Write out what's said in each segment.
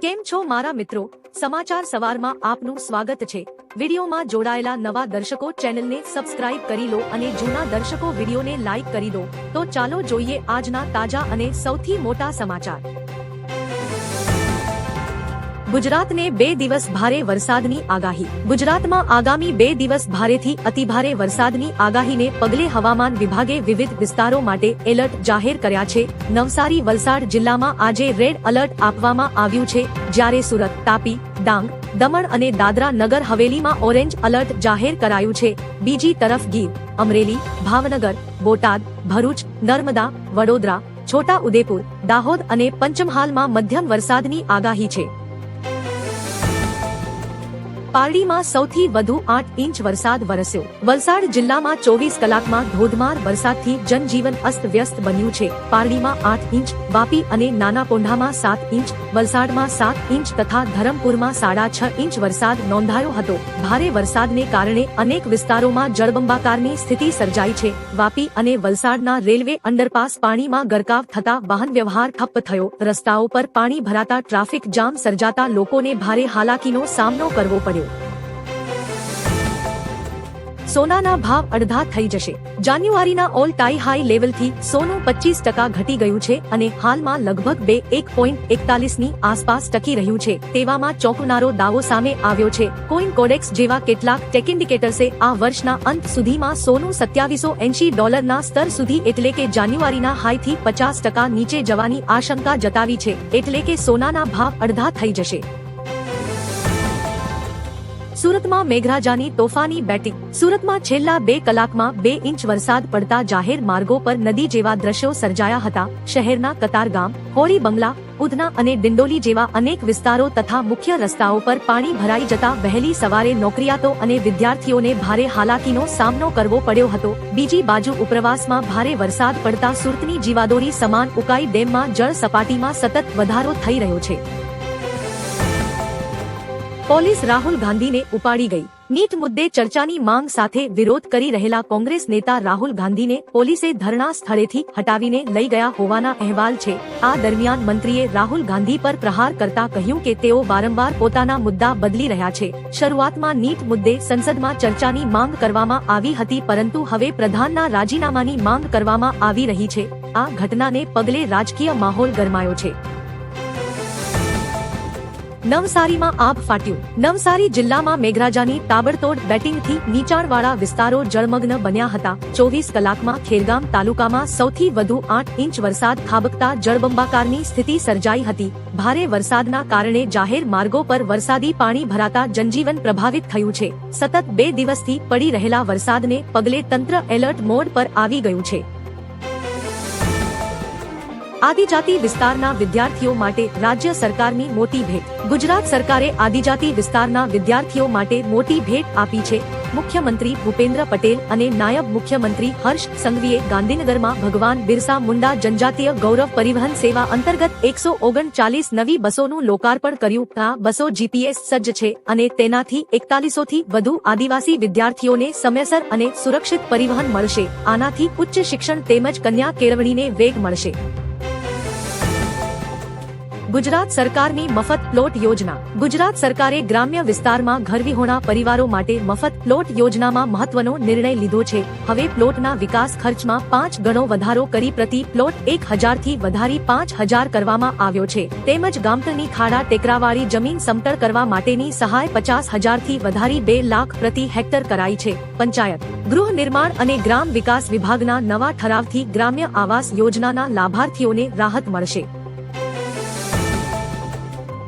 કેમ છો મારા મિત્રો? સમાચાર સવારમાં આપનું સ્વાગત છે। વિડીયોમાં જોડાયેલા નવા દર્શકો ચેનલને સબસ્ક્રાઇબ કરી લો અને જૂના દર્શકો વિડીયોને લાઇક કરી દો। તો ચાલો જોઈએ આજના તાજા અને સૌથી મોટા સમાચાર। ગુજરાતને 2 દિવસ ભારે વરસાદની આગાહી। ગુજરાતમાં આગામી 2 દિવસ ભારેથી અતિભારે વરસાદની આગાહીને પગલે હવામાન વિભાગે વિવિધ વિસ્તારો માટે એલર્ટ જાહેર કર્યા છે। નવસારી વલસાડ જિલ્લામાં આજે રેડ એલર્ટ આપવામાં આવ્યું છે, જ્યારે સુરત, તાપી, ડાંગ, દમણ અને દાદરા નગર હવેલીમાં ઓરેન્જ એલર્ટ જાહેર કરાયું છે। બીજી તરફ ગીર, અમરેલી, ભાવનગર, બોટાદ, ભરૂચ, નર્મદા, વડોદરા, છોટા ઉદેપુર, દાહોદ અને પંચમહાલમાં મધ્યમ વરસાદની આગાહી છે। પારડીમાં સૌથી વધુ 8 ઇંચ વરસાદ વરસ્યો। વલસાડ જિલ્લામાં 24 કલાકમાં ધોધમાર વરસાદથી જનજીવન અસ્તવ્યસ્ત બન્યું છે। પારડીમાં 8 ઇંચ, વાપી અને નાનાપોંઢામાં 7 ઇંચ, વલસાડમાં 7 ઇંચ તથા ધરમપુરમાં 6.5 ઇંચ વરસાદ નોંધાયો હતો। ભારે વરસાદને કારણે અનેક વિસ્તારોમાં જળબંબાકારની સ્થિતિ સર્જાઈ છે। વાપી અને વલસાડના રેલવે અંડરપાસ પાણીમાં ગરકાવ થતા વાહન વ્યવહાર ઠપ્પ થયો। રસ્તાઓ પર પાણી ભરાતા ટ્રાફિક જામ સર્જાતા લોકોને ભારે હાલાકીનો સામનો કરવો પડ્યો। સોનાના ભાવ અડધા થઈ જશે। જાન્યુઆરીના ઓલ ટાઈ હાઈ લેવલથી સોનું 25% ઘટી ગયું છે અને હાલમાં લગભગ 1.41 ની આસપાસ ટકી રહ્યું છે। તેવામાં ચોંકાવનારો દાવો સામે આવ્યો છે। કોઈન કોડેક્સ જેવા કેટલાક ટેક ઇન્ડિકેટર્સે આ વર્ષના અંત સુધીમાં સોનું $2780 સ્તર સુધી એટલે કે જાન્યુઆરીના હાઈથી 50% નીચે જવાની આશંકા જતાવી છે, એટલે કે સોનાના ભાવ અડધા થઈ જશે। સુરતમાં મેઘરાજાની તોફાની બેટિંગ। સુરતમાં છેલ્લા 2 કલાકમાં 2 ઇંચ વરસાદ પડતા જાહેર માર્ગો પર નદી જેવા દ્રશ્યો સર્જાયા હતા। શહેરના કતારગામ, હોળી બંગલા, ઉધના અને ડિંડોલી જેવા અનેક વિસ્તારો તથા મુખ્ય રસ્તાઓ પર પાણી ભરાઈ જતા વહેલી સવારે નોકરિયાતો અને વિદ્યાર્થીઓને ભારે હાલાકીનો સામનો કરવો પડ્યો હતો। બીજી બાજુ ઉપરવાસમાં ભારે વરસાદ પડતા સુરતની જીવાદોરી સમાન ઉકાઈ ડેમમાં જળ સપાટીમાં સતત વધારો થઈ રહ્યો છે। પોલીસ રાહુલ ગાંધીને ઉપાડી ગઈ। નીટ મુદ્દે ચર્ચાની માંગ સાથે વિરોધ કરી રહેલા કોંગ્રેસ નેતા રાહુલ ગાંધીને પોલીસે ધરણા સ્થળેથી હટાવીને લઈ ગયા હોવાના અહેવાલ છે। આ દરમિયાન મંત્રીએ રાહુલ ગાંધી પર પ્રહાર કરતા કહ્યું કે તેઓ વારંવાર પોતાના મુદ્દા બદલી રહ્યા છે। શરૂઆતમાં નીટ મુદ્દે સંસદમાં ચર્ચાની માંગ કરવામાં આવી હતી, પરંતુ હવે પ્રધાનના રાજીનામાની માંગ કરવામાં આવી રહી છે। આ ઘટનાને પગલે રાજકીય માહોલ ગરમાયો છે। નવસારીમાં આબ ફાટ્યું। નવસારી જિલ્લામાં મેઘરાજાની તાબડતોડ બેટિંગથી નીચાણવાળા વિસ્તારો જળમગ્ન બન્યા હતા। 24 કલાકમાં ખેરગામ તાલુકામાં સૌથી વધુ 8 ઇંચ વરસાદ ખાબકતા જળબંબાકારની સ્થિતિ સર્જાઈ હતી। ભારે વરસાદના કારણે જાહેર માર્ગો પર વરસાદી પાણી ભરાતા જનજીવન પ્રભાવિત થયું છે। સતત 2 દિવસથી પડી રહેલા વરસાદને પગલે તંત્ર એલર્ટ મોડ પર આવી ગયું છે। આદિજાતિ વિસ્તારના વિદ્યાર્થીઓ માટે રાજ્ય સરકારની મોટી ભેટ। ગુજરાત સરકારે આદિજાતિ વિસ્તારના વિદ્યાર્થીઓ માટે મોટી ભેટ આપી છે। મુખ્યમંત્રી ભૂપેન્દ્ર પટેલ અને નાયબ મુખ્યમંત્રી હર્ષ સંઘવીએ ગાંધીનગરમાં ભગવાન બિરસા મુંડા જનજાતીય ગૌરવ પરિવહન સેવા અંતર્ગત 139 નવી બસોનું લોકાર્પણ કર્યું। આ બસો જીપીએસ સજ્જ છે અને તેનાથી 4100 થી વધુ આદિવાસી વિદ્યાર્થીઓને સમયસર અને સુરક્ષિત પરિવહન મળશે। આનાથી ઉચ્ચ શિક્ષણ તેમજ કન્યા કેળવણીને વેગ મળશે। ગુજરાત સરકારની મફત પ્લોટ યોજના। ગુજરાત સરકારે ગ્રામ્ય વિસ્તારમાં ઘરવિહોણા પરિવારો માટે મફત પ્લોટ યોજનામાં મહત્વનો નિર્ણય લીધો છે। હવે પ્લોટના વિકાસ ખર્ચમાં 5 ગણો વધારો કરી પ્રતિ પ્લોટ 1000 થી વધારી 5000 કરવામાં આવ્યો છે। તેમજ ગામતળની ખાડા ટેકરાવાળી જમીન સમતળ કરવા માટેની સહાય 50,000 થી વધારી 2 લાખ પ્રતિ હેક્ટર કરાઈ છે। પંચાયત, ગૃહ નિર્માણ અને ગ્રામ વિકાસ વિભાગના નવા ઠરાવથી ગ્રામ્ય આવાસ યોજનાના લાભાર્થીઓને રાહત મળશે।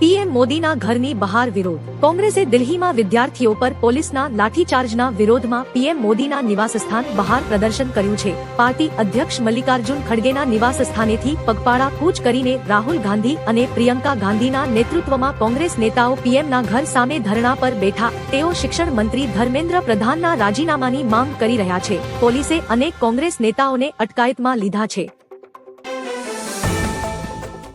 પીએમ મોદીના ઘરની બહાર વિરોધ। કોંગ્રેસે દિલ્હીમાં વિદ્યાર્થીઓ પર પોલીસના લાઠીચાર્જના વિરોધમાં પીએમ મોદીના નિવાસસ્થાન બહાર પ્રદર્શન કર્યું છે। પાર્ટી અધ્યક્ષ મલ્લિકાર્જુન ખડગેના નિવાસસ્થાનેથી પગપાળા કૂચ કરીને રાહુલ ગાંધી અને પ્રિયંકા ગાંધીના નેતૃત્વમાં કોંગ્રેસ નેતાઓ પીએમના ઘર સામે ધરણા પર બેઠા। તેઓ શિક્ષણ મંત્રી ધર્મેન્દ્ર પ્રધાનના રાજીનામાની માંગ કરી રહ્યા છે। પોલીસે અનેક કોંગ્રેસ નેતાઓને અટકાયતમાં લીધા છે।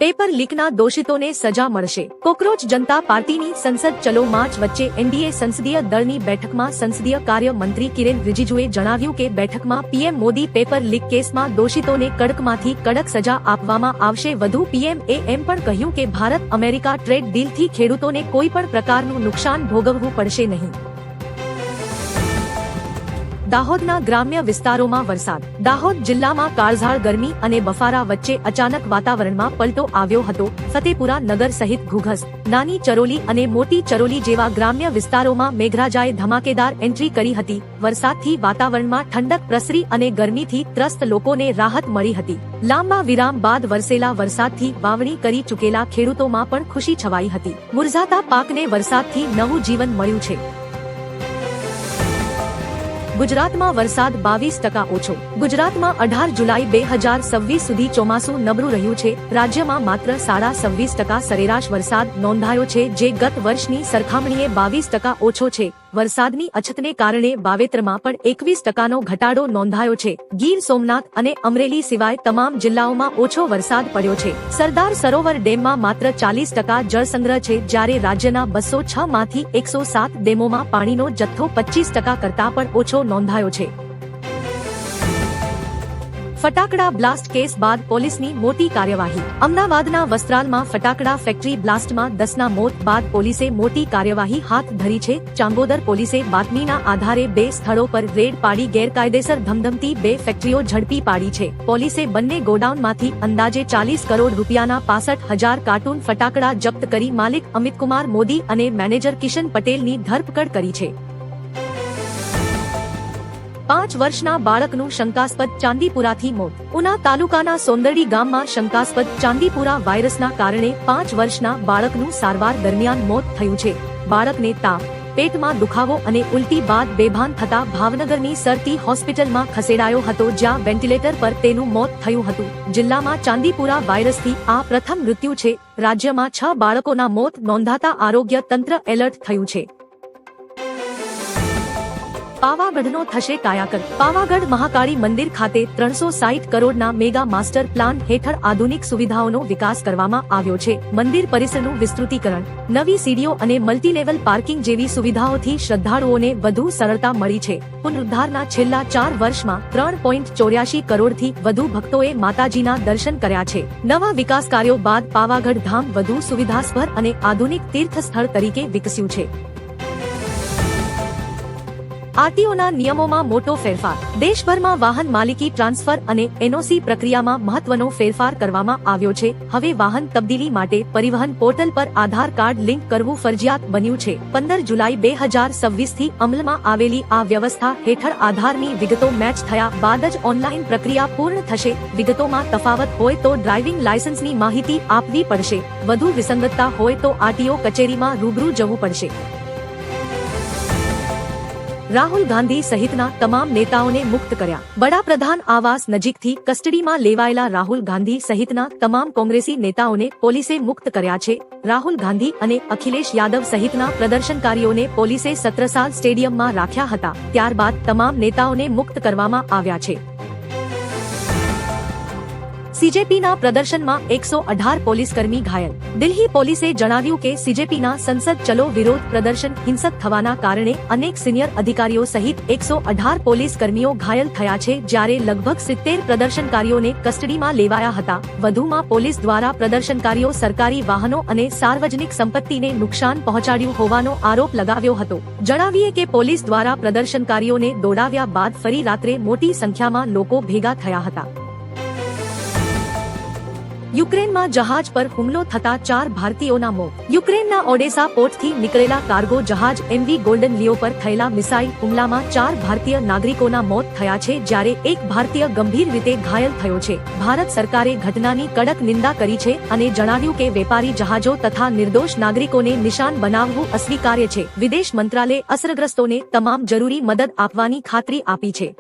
પેપર લીકના દોષિતોને સજા મળશે. કોકરોચ જનતા પાર્ટીની સંસદ ચલો માર્ચ વચ્ચે એનડીએ સંસદીય દળની બેઠકમાં સંસદીય કાર્ય મંત્રી કિરેન રિજિજુએ જણાવ્યું કે બેઠકમાં પીએમ મોદી પેપર લીક કેસમાં દોષિતોને કડકમાંથી કડક સજા આપવામાં આવશે. વધુ પીએમએ એમ પણ કહ્યું કે ભારત અમેરિકા ટ્રેડ ડીલથી ખેડૂતોને કોઈ પણ પ્રકારનું નુકસાન ભોગવવું પડશે નહીં. દાહોદના ગ્રામ્ય વિસ્તારોમાં વરસાદ. દાહોદ જિલ્લામાં કાળઝાળ ગરમી અને બફારા વચ્ચે અચાનક વાતાવરણમાં પલટો આવ્યો હતો. ફતેપુરા નગર સહિત ઘુઘસ, નાની ચરોલી અને મોટી ચરોલી જેવા ગ્રામ્ય વિસ્તારોમાં મેઘરાજાએ ધમાકેદાર એન્ટ્રી કરી હતી. વરસાદથી વાતાવરણમાં ઠંડક પ્રસરી અને ગરમીથી ત્રસ્ત લોકોને રાહત મળી હતી. લાંબા વિરામ બાદ વરસેલા વરસાદથી વાવણી કરી ચૂકેલા ખેડૂતોમાં પણ ખુશી છવાઈ હતી. મુરઝાતા પાકને વરસાદથી નવું જીવન મળ્યું છે. ગુજરાતમાં વરસાદ 22% ઓછો. ગુજરાતમાં 18 જુલાઈ 2026 સુધી ચોમાસું નબળું રહ્યું છે. રાજ્યમાં માત્ર 26% સરેરાશ વરસાદ નોંધાયો છે, જે ગત વર્ષની સરખામણીએ 22% ઓછો છે. વરસાદની અછતને કારણે વાવેતરમાં પણ 21%નો ઘટાડો નોંધાયો છે. ગીર સોમનાથ અને અમરેલી સિવાય તમામ જિલ્લાઓમાં ઓછો વરસાદ પડ્યો છે. સરદાર સરોવર ડેમમાં માત્ર 40% જળસંગ્રહ છે, જ્યારે રાજ્યના 206 માંથી 107 ડેમોમાં પાણીનો જથ્થો 25% કરતાં પણ ઓછો નોંધાયો છે. ફટાકડા બ્લાસ્ટ કેસ બાદ પોલીસની મોટી કાર્યવાહી. અમદાવાદના વસ્ત્રાલમાં ફટાકડા ફેક્ટરી બ્લાસ્ટમાં 10ના મોત બાદ પોલીસે મોટી કાર્યવાહી હાથ ધરી છે. ચાંગોદર પોલીસે બાતમીના આધારે 2 સ્થળો પર રેડ પાડી ગેરકાયદેસર ધમધમતી 2 ફેક્ટરીઓ ઝડપી પાડી છે. પોલીસે બંને ગોડાઉનમાંથી અંદાજે 40 કરોડ રૂપિયાના 65,000 કાર્ટૂન ફટાકડા જપ્ત કરી માલિક અમિતકુમાર મોદી અને મેનેજર કિશન પટેલની ધરપકડ કરી છે. 5 વર્ષના બાળકનું શંકાસ્પદ ચાંદીપુરાથી મોત. ઉના તાલુકાના સોંદરડી ગામમાં શંકાસ્પદ ચાંદીપુરા વાયરસના કારણે 5 વર્ષના બાળકનું સારવાર દરમિયાન મોત થયું છે. બાળકને તાવ, પેટમાં દુખાવો અને ઉલટી બાદ બેભાન થતા ભાવનગરની સરટી હોસ્પિટલમાં ખસેડાયો હતો, જ્યાં વેન્ટિલેટર પર તેનું મોત થયું હતું. જિલ્લામાં ચાંદીપુરા વાયરસથી આ પ્રથમ મૃત્યુ છે. રાજ્યમાં 6 બાળકોના મોત નોંધાતા આરોગ્ય તંત્ર એલર્ટ થયું છે. પાવાગઢનો થશે કાયાકલ્પ. પાવાગઢ મહાકાળી મંદિર ખાતે 360 કરોડના મેગા માસ્ટર પ્લાન હેઠળ આધુનિક સુવિધાઓનો વિકાસ કરવામાં આવ્યો છે. મંદિર પરિસરનું વિસ્તૃતીકરણ, નવી સીડીઓ અને મલ્ટીલેવલ પાર્કિંગ જેવી સુવિધાઓથી શ્રદ્ધાળુઓને વધુ સરળતા મળી છે. પુનરુદ્ધારના છેલ્લા 4 વર્ષમાં 3.84 કરોડથી વધુ ભક્તોએ માતાજીના દર્શન કર્યા છે. નવા વિકાસ કાર્યો બાદ પાવાગઢ ધામ વધુ સુવિધાસભર અને આધુનિક તીર્થસ્થળ તરીકે વિકસ્યું છે. આરટીઓના નિયમોમાં મોટો ફેરફાર. દેશભરમાં વાહન માલિકી ટ્રાન્સફર અને એનઓસી પ્રક્રિયામાં મહત્વનો ફેરફાર કરવામાં આવ્યો છે. હવે વાહન તબદીલી માટે પરિવહન પોર્ટલ પર આધાર કાર્ડ લિંક કરવું ફરજિયાત બન્યું છે. 15 જુલાઈ 2026 થી અમલમાં આવેલી આ વ્યવસ્થા હેઠળ આધારની વિગતો મેચ થયા બાદ જ ઓનલાઈન પ્રક્રિયા પૂર્ણ થશે. વિગતોમાં તફાવત હોય તો ડ્રાઇવિંગ લાયસન્સની માહિતી આપવી પડશે. વધુ વિસંગતતા હોય તો આરટીઓ કચેરીમાં રૂબરૂ જવું પડશે. રાહુલ ગાંધી સહિતના તમામ નેતાઓને મુક્ત કર્યા. વડાપ્રધાન આવાસ નજીકથી કસ્ટડીમાં લેવાયેલા રાહુલ ગાંધી સહિતના તમામ કોંગ્રેસી નેતાઓને પોલીસે મુક્ત કર્યા છે. રાહુલ ગાંધી અને અખિલેશ યાદવ સહિતના પ્રદર્શનકારીઓને પોલીસે સત્રસાલ સ્ટેડિયમમાં રાખ્યા હતા. ત્યારબાદ તમામ નેતાઓને મુક્ત કરવામાં આવ્યા છે. સીજેપીના પ્રદર્શનમાં 118 પોલીસકર્મી ઘાયલ. દિલ્હી પોલીસે જણાવ્યું કે સીજેપીના સંસદ ચલો વિરોધ પ્રદર્શન હિંસક થવાના કારણે અનેક સિનિયર અધિકારીઓ સહિત 118 પોલીસકર્મીઓ ઘાયલ થયા છે, જ્યારે લગભગ 70 પ્રદર્શનકારીઓને કસ્ટડીમાં લેવાયા હતા. વધુમાં પોલીસ દ્વારા પ્રદર્શનકારીઓ સરકારી વાહનો અને સાર્વજનિક સંપત્તિને નુકસાન પહોંચાડ્યું હોવાનો આરોપ લગાવ્યો હતો. જણાવીએ કે પોલીસ દ્વારા પ્રદર્શનકારીઓને દોડાવ્યા બાદ ફરી રાત્રે મોટી સંખ્યામાં લોકો ભેગા થયા હતા. યુક્રેનમાં જહાજ પર હુમલો થતા 4 ભારતીયોના મોત. યુક્રેનના ઓડેસા પોર્ટથી નીકળેલા કાર્ગો જહાજ એમવી ગોલ્ડન લિયો પર થયેલા મિસાઇલ હુમલામાં 4 ભારતીય નાગરિકોના મોત થયા છે, જ્યારે એક ભારતીય ગંભીર રીતે ઘાયલ થયો છે. ભારત સરકારે ઘટનાની કડક નિંદા કરી છે અને જણાવ્યું કે વેપારી જહાજો તથા નિર્દોષ નાગરિકોને નિશાન બનાવવું અસ્વીકાર્ય છે. વિદેશ મંત્રાલયે અસરગ્રસ્તોને તમામ જરૂરી મદદ આપવાની ખાતરી આપી છે.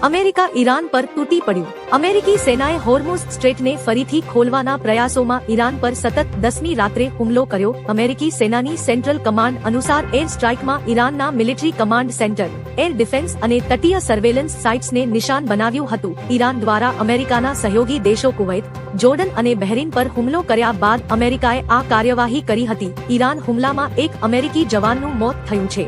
અમેરિકા ઈરાન પર તૂટી પડ્યું. અમેરિકી સેનાએ હોર્મુઝ સ્ટ્રેટને ફરીથી ખોલવાના પ્રયાસોમાં ઈરાન પર સતત 10મી રાત્રે હુમલો કર્યો. અમેરિકી સેનાની સેન્ટ્રલ કમાન્ડ અનુસાર એર સ્ટ્રાઇકમાં ઈરાનના military command centre, air defence અને તટીય સર્વેલન્સ સાઇટ્સને નિશાન બનાવ્યું હતું. ઈરાન દ્વારા અમેરિકાના સહયોગી દેશો કુવૈત, જોર્ડન અને બહેરીન પર હુમલો કર્યા બાદ અમેરિકાએ આ કાર્યવાહી કરી હતી. ઈરાન હુમલામાં એક અમેરિકી જવાનનું મોત થયું છે.